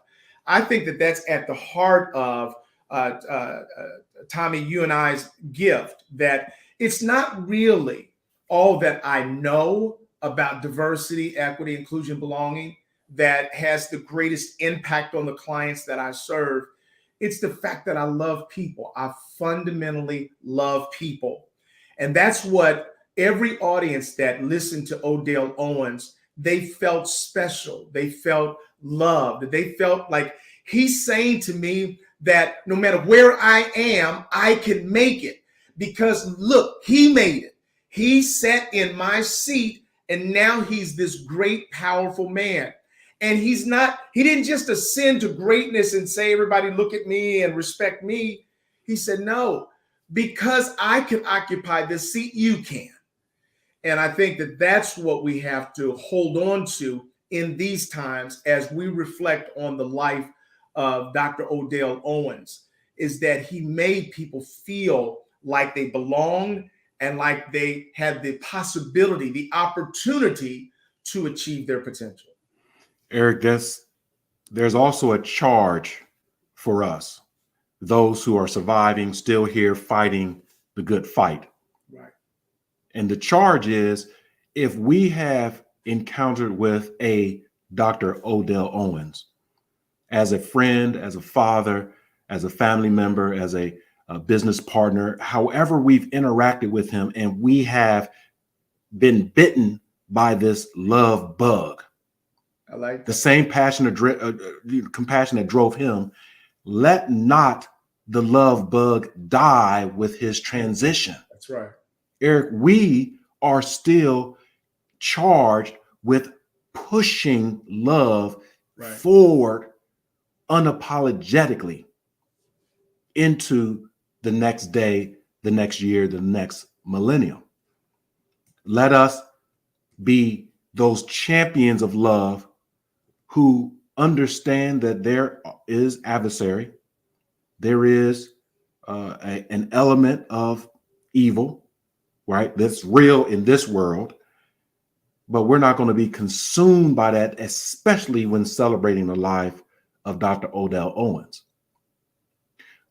I think that that's at the heart of Tommy, you and I's gift, that it's not really all that I know about diversity, equity, inclusion, belonging that has the greatest impact on the clients that I serve. It's the fact that I love people. I fundamentally love people. And that's what every audience that listened to Odell Owens, they felt special. They felt loved. They felt like he's saying to me that no matter where I am, I can make it. Because look, he made it. He sat in my seat, and now he's this great, powerful man. And he didn't just ascend to greatness and say, everybody look at me and respect me. He said, no, because I can occupy this seat, you can. And I think that that's what we have to hold on to in these times as we reflect on the life of Dr. Odell Owens, is that he made people feel like they belonged and like they had the possibility, the opportunity to achieve their potential. Eric, there's also a charge for us, those who are surviving, still here fighting the good fight. Right. And the charge is, if we have encountered with a Dr. Odell Owens as a friend, as a father, as a family member, as a business partner, however we've interacted with him, and we have been bitten by this love bug, I like that. the same compassion that drove him, let not the love bug die with his transition. That's right. Eric, we are still charged with pushing love forward unapologetically into the next day, the next year, the next millennium. Let us be those champions of love who understand that there is adversary, there is an element of evil, right? That's real in this world, but we're not going to be consumed by that, especially when celebrating the life of Dr. Odell Owens.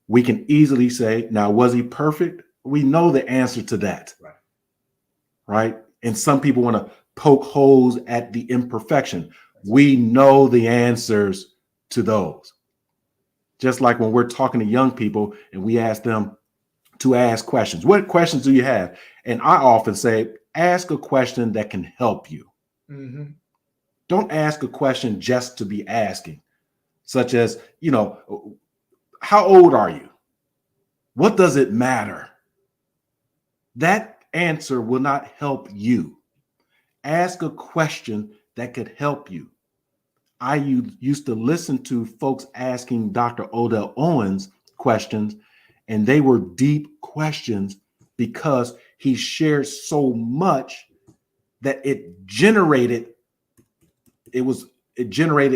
We can easily say, now, was he perfect? We know the answer to that, right? And some people want to poke holes at the imperfection. We know the answers to those. Just like when we're talking to young people and we ask them to ask questions. What questions do you have? And I often say, ask a question that can help you. Mm-hmm. Don't ask a question just to be asking, such as, how old are you? What does it matter? That answer will not help you. Ask a question that could help you. I used to listen to folks asking Dr. Odell Owens questions, and they were deep questions because he shared so much that it generated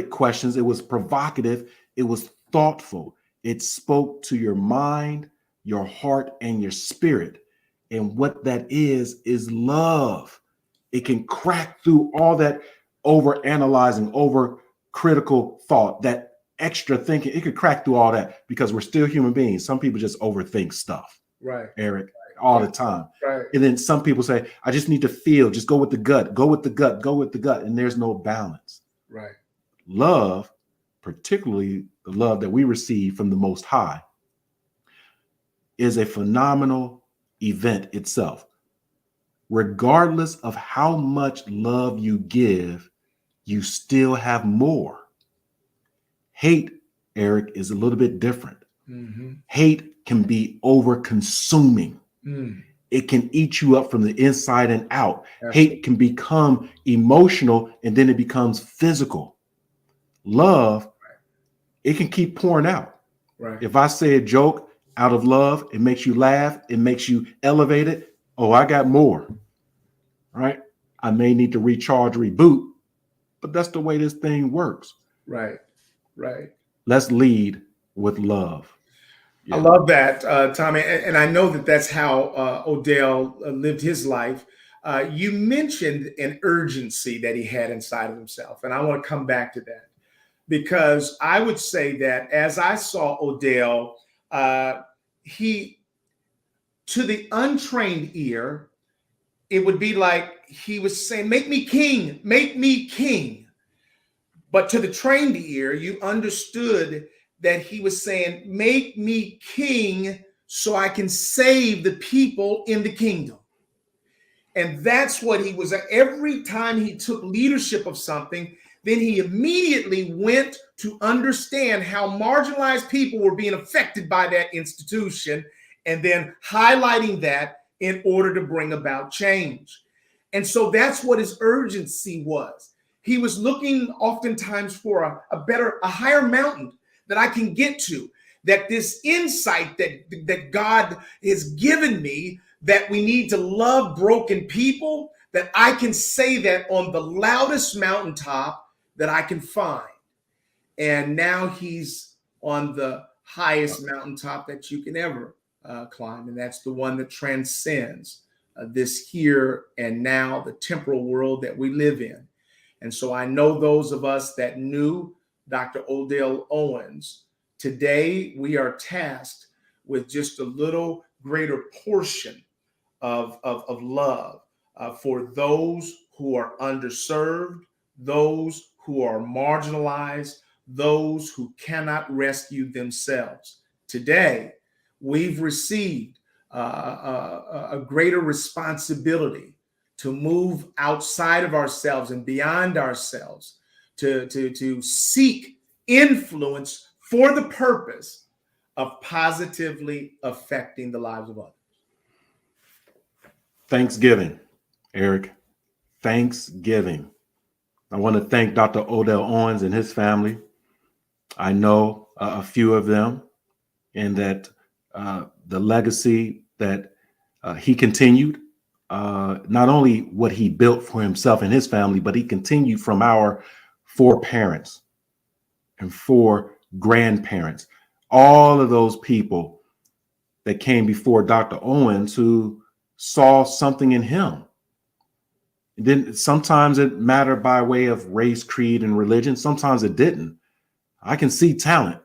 questions. It was provocative. It was thoughtful. It spoke to your mind, your heart, and your spirit. And what that is love. It can crack through all that over analyzing, over critical thought, that extra thinking. It could crack through all that because we're still human beings. Some people just overthink stuff. Right. Eric. all the time. Right. And then some people say, I just need to feel, just go with the gut, go with the gut, go with the gut. And there's no balance. Right. Love, particularly the love that we receive from the Most High, is a phenomenal event itself. Regardless of how much love you give, you still have more. Hate, Eric, is a little bit different. Mm-hmm. Hate can be over-consuming. Mm. It can eat you up from the inside and out. Absolutely. Hate can become emotional, and then it becomes physical. Love, it can keep pouring out. Right. If I say a joke out of love, it makes you laugh, it makes you elevate it. Oh, I got more. Right? I may need to recharge, reboot, but that's the way this thing works. Right. Right. Let's lead with love. I love that, Tommy. And I know that that's how Odell lived his life. You mentioned an urgency that he had inside of himself. And I want to come back to that because I would say that as I saw Odell, he, to the untrained ear, it would be like he was saying, make me king, make me king. But to the trained ear, you understood that he was saying, make me king so I can save the people in the kingdom. And that's what he was. Every time he took leadership of something, then he immediately went to understand how marginalized people were being affected by that institution and then highlighting that in order to bring about change. And so that's what his urgency was. He was looking oftentimes for a higher mountain that I can get to, that this insight that God has given me, that we need to love broken people, that I can say that on the loudest mountaintop that I can find. And now he's on the highest mountaintop that you can ever climb. And that's the one that transcends this here and now, the temporal world that we live in. And so I know those of us that knew Dr. Odell Owens, today we are tasked with just a little greater portion of love for those who are underserved, those who are marginalized, those who cannot rescue themselves. Today, we've received a greater responsibility to move outside of ourselves and beyond ourselves, to seek influence for the purpose of positively affecting the lives of others. Thanksgiving, Eric. Thanksgiving. I want to thank Dr. Odell Owens and his family. I know a few of them, and that the legacy that he continued, not only what he built for himself and his family, but he continued from our foreparents and four grandparents, all of those people that came before Dr. Owens who saw something in him. And then sometimes it mattered by way of race, creed, and religion. Sometimes it didn't. I can see talent,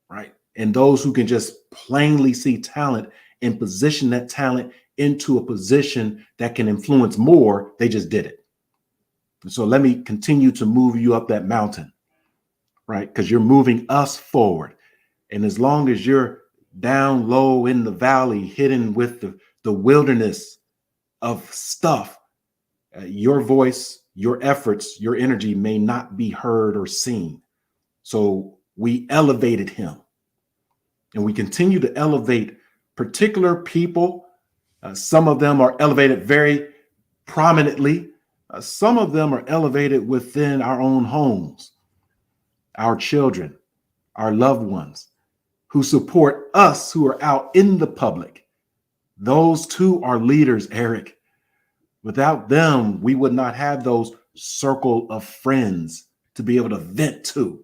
right? And those who can just plainly see talent and position that talent into a position that can influence more, they just did it. And so let me continue to move you up that mountain, right? Because you're moving us forward. And as long as you're down low in the valley, hidden with the wilderness of stuff, your voice, your efforts, your energy may not be heard or seen. So we elevated him, and we continue to elevate particular people. Some of them are elevated very prominently. Some of them are elevated within our own homes, our children, our loved ones who support us, who are out in the public. Those too are leaders, Eric. Without them, we would not have those circle of friends to be able to vent to.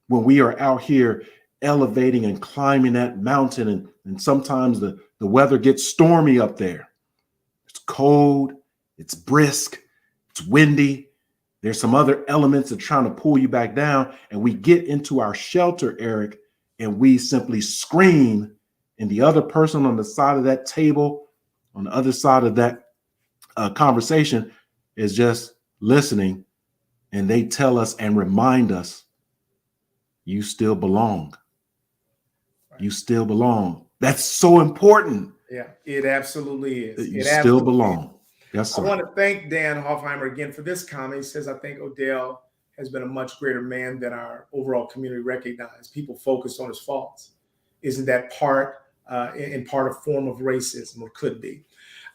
When we are out here elevating and climbing that mountain, and sometimes the weather gets stormy up there. It's cold, it's brisk, it's windy. There's some other elements that are trying to pull you back down, and we get into our shelter, Eric, and we simply scream and the other person on the side of that table, on the other side of that conversation, is just listening, and they tell us and remind us, you still belong. You still belong. That's so important. Yeah, it absolutely is. You It still absolutely belong. is. Yes, I sir. want to thank Dan Hoffheimer again for this comment. He says, I think Odell has been a much greater man than our overall community recognized. People focus on his faults. Isn't that in part a form of racism, or could be?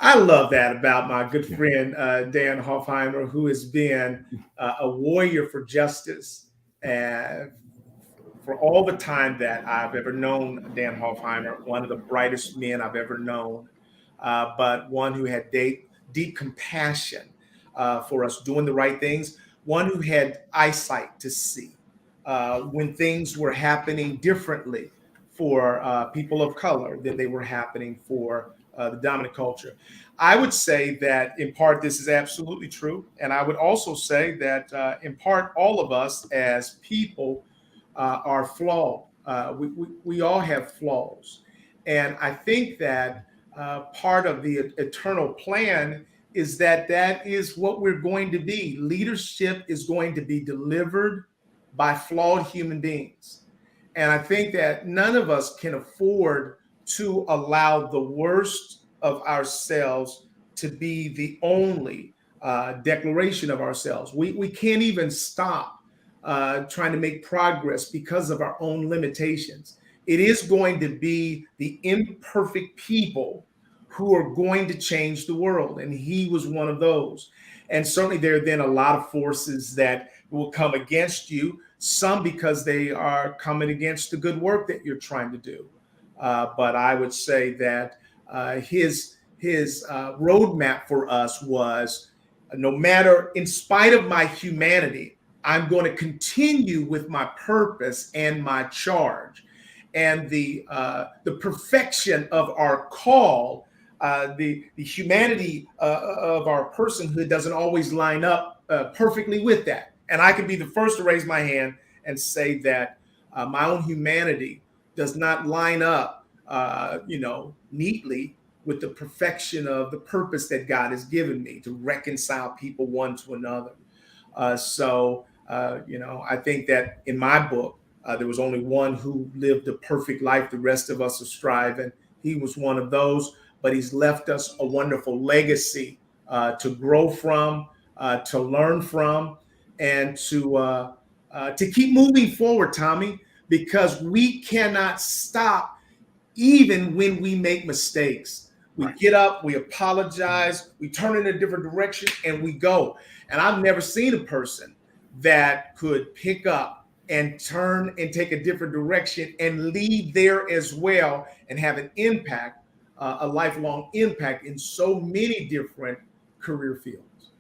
I love that about my good friend Dan Hoffheimer, who has been a warrior for justice and for all the time that I've ever known Dan Hoffheimer, one of the brightest men I've ever known, but one who had deep compassion for us doing the right things, one who had eyesight to see when things were happening differently for people of color than they were happening for the dominant culture. I would say that in part this is absolutely true. And I would also say that in part all of us as people are flawed. We all have flaws. And I think that part of the eternal plan is that that is what we're going to be. Leadership is going to be delivered by flawed human beings. And I think that none of us can afford to allow the worst of ourselves to be the only declaration of ourselves. We can't even stop trying to make progress because of our own limitations. It is going to be the imperfect people who are going to change the world. And he was one of those. And certainly there are then a lot of forces that will come against you, some because they are coming against the good work that you're trying to do. But I would say that his roadmap for us was no matter, in spite of my humanity, I'm going to continue with my purpose and my charge. And the perfection of our call, the humanity of our personhood doesn't always line up perfectly with that. And I can be the first to raise my hand and say that my own humanity does not line up, neatly with the perfection of the purpose that God has given me to reconcile people one to another. I think that in my book, there was only one who lived a perfect life. The rest of us are striving. He was one of those, but he's left us a wonderful legacy to grow from, to learn from, and to keep moving forward, Tommy, because we cannot stop even when we make mistakes. We get up, we apologize, we turn in a different direction, and we go. And I've never seen a person that could pick up and turn and take a different direction and lead there as well and have an impact, a lifelong impact in so many different career fields.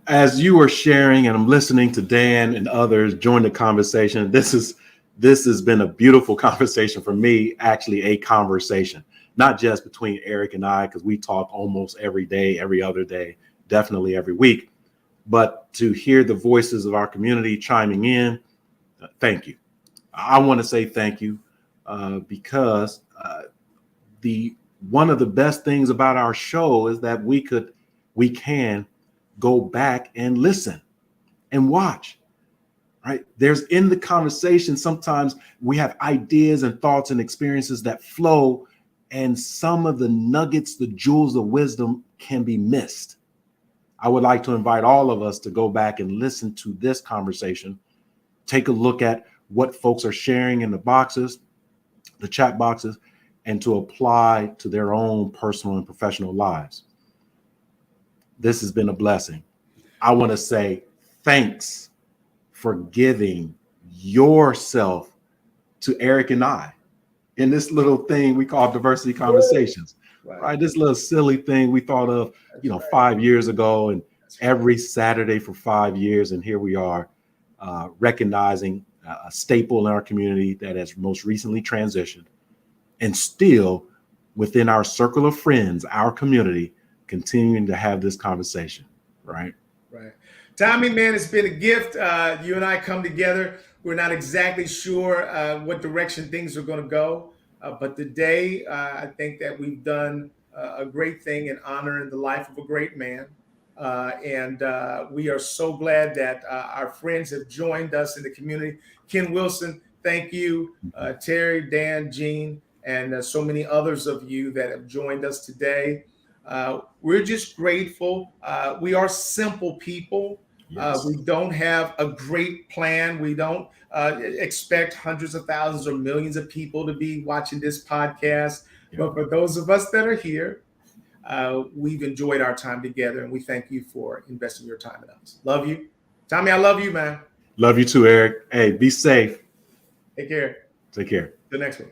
As you were sharing, and I'm listening to Dan and others join the conversation, this has been a beautiful conversation for me, actually a conversation, not just between Eric and I, because we talk almost every day, every other day, definitely every week, but to hear the voices of our community chiming in. Thank you. I want to say thank you because one of the best things about our show is that we can go back and listen and watch. Right? There's in the conversation, sometimes we have ideas and thoughts and experiences that flow, and some of the nuggets, the jewels of wisdom can be missed. I would like to invite all of us to go back and listen to this conversation, take a look at what folks are sharing in the boxes, the chat boxes, and to apply to their own personal and professional lives. This has been a blessing. I want to say thanks for giving yourself to Eric and I in this little thing we call diversity conversations, right? This little silly thing we thought of, 5 years ago, and every Saturday for 5 years. And here we are recognizing a staple in our community that has most recently transitioned, and still within our circle of friends, our community, continuing to have this conversation, right? Right. Tommy, man, it's been a gift. You and I come together. We're not exactly sure what direction things are going to go, But today, I think that we've done a great thing in honoring the life of a great man. And we are so glad that our friends have joined us in the community. Ken Wilson, thank you. Terry, Dan, Gene, and so many others of you that have joined us today. We're just grateful. We are simple people. Yes. We don't have a great plan. We don't expect hundreds of thousands or millions of people to be watching this podcast. Yeah. But for those of us that are here, we've enjoyed our time together, and we thank you for investing your time in us. Love you. Tommy, I love you, man. Love you too, Eric. Hey, be safe. Take care. Take care. The next one.